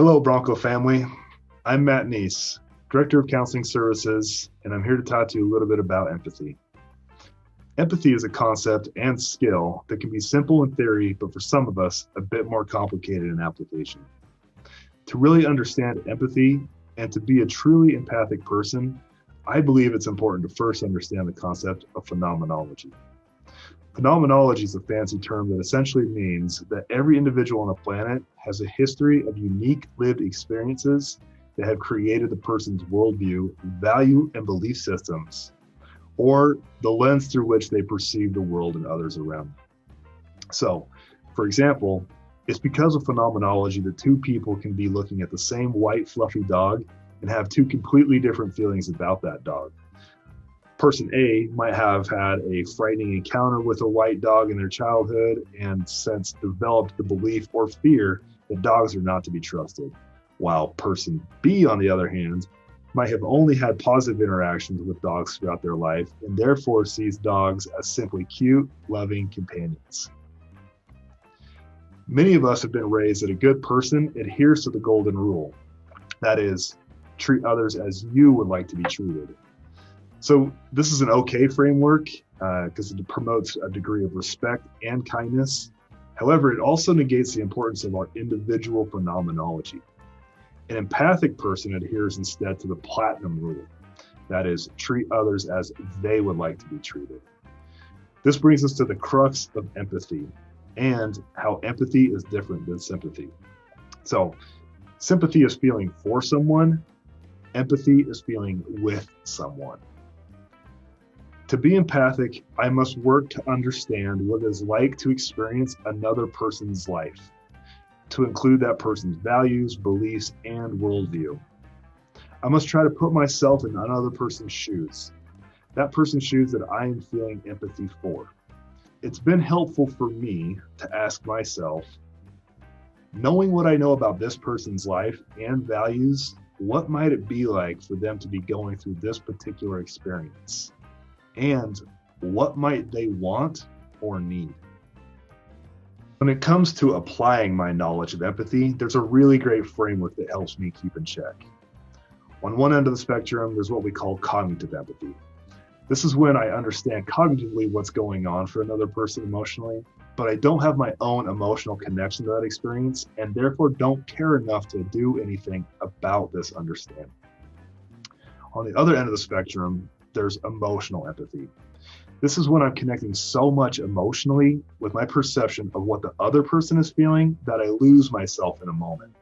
Hello, Bronco family. I'm Matt Neese, Director of Counseling Services, and I'm here to talk to you a little bit about empathy. Empathy is a concept and skill that can be simple in theory, but for some of us, a bit more complicated in application. To really understand empathy and to be a truly empathic person, I believe it's important to first understand the concept of phenomenology. Phenomenology is a fancy term that essentially means that every individual on the planet has a history of unique lived experiences that have created the person's worldview, value, and belief systems, or the lens through which they perceive the world and others around them. So, for example, it's because of phenomenology that two people can be looking at the same white, fluffy dog and have two completely different feelings about that dog. Person A might have had a frightening encounter with a white dog in their childhood and since developed the belief or fear that dogs are not to be trusted, while person B, on the other hand, might have only had positive interactions with dogs throughout their life and therefore sees dogs as simply cute, loving companions. Many of us have been raised that a good person adheres to the golden rule. That is, treat others as you would like to be treated. So this is an okay framework because it promotes a degree of respect and kindness. However, it also negates the importance of our individual phenomenology. An empathic person adheres instead to the platinum rule. That is, treat others as they would like to be treated. This brings us to the crux of empathy and how empathy is different than sympathy. So sympathy is feeling for someone. Empathy is feeling with someone. To be empathic, I must work to understand what it is like to experience another person's life, to include that person's values, beliefs, and worldview. I must try to put myself in another person's shoes, that person's shoes that I am feeling empathy for. It's been helpful for me to ask myself, knowing what I know about this person's life and values, what might it be like for them to be going through this particular experience? And what might they want or need? When it comes to applying my knowledge of empathy, there's a really great framework that helps me keep in check. On one end of the spectrum, there's what we call cognitive empathy. This is when I understand cognitively what's going on for another person emotionally, but I don't have my own emotional connection to that experience and therefore don't care enough to do anything about this understanding. On the other end of the spectrum, there's emotional empathy. This is when I'm connecting so much emotionally with my perception of what the other person is feeling that I lose myself in a moment.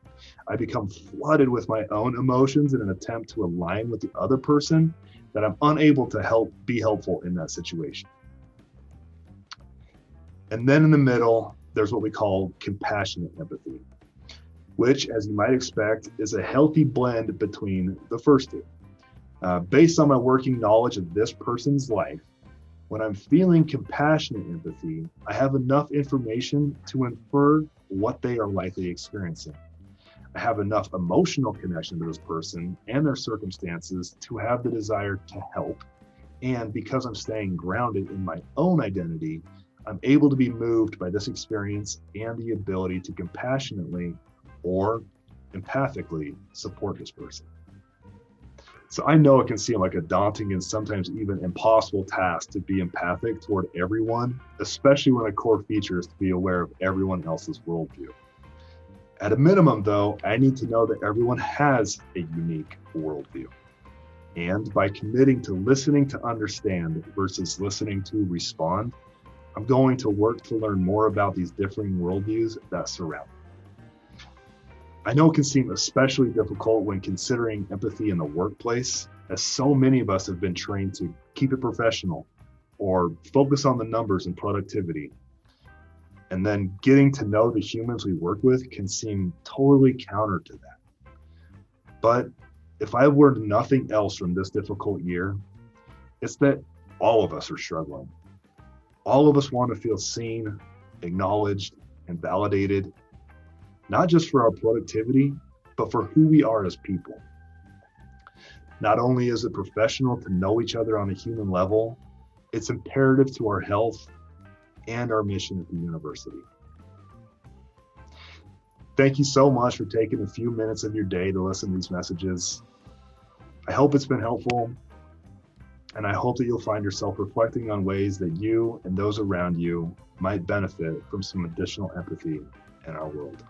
I become flooded with my own emotions in an attempt to align with the other person that I'm unable to be helpful in that situation. And then in the middle, there's what we call compassionate empathy, which, as you might expect, is a healthy blend between the first two. Based on my working knowledge of this person's life, when I'm feeling compassionate empathy, I have enough information to infer what they are likely experiencing. I have enough emotional connection to this person and their circumstances to have the desire to help. And because I'm staying grounded in my own identity, I'm able to be moved by this experience and the ability to compassionately or empathically support this person. So I know it can seem like a daunting and sometimes even impossible task to be empathic toward everyone, especially when a core feature is to be aware of everyone else's worldview. At a minimum, though, I need to know that everyone has a unique worldview. And by committing to listening to understand versus listening to respond, I'm going to work to learn more about these differing worldviews that surround me. I know it can seem especially difficult when considering empathy in the workplace, as so many of us have been trained to keep it professional or focus on the numbers and productivity. And then getting to know the humans we work with can seem totally counter to that. But if I've learned nothing else from this difficult year, it's that all of us are struggling. All of us want to feel seen, acknowledged, and validated, not just for our productivity, but for who we are as people. Not only is it professional to know each other on a human level, it's imperative to our health and our mission at the university. Thank you so much for taking a few minutes of your day to listen to these messages. I hope it's been helpful, and I hope that you'll find yourself reflecting on ways that you and those around you might benefit from some additional empathy in our world.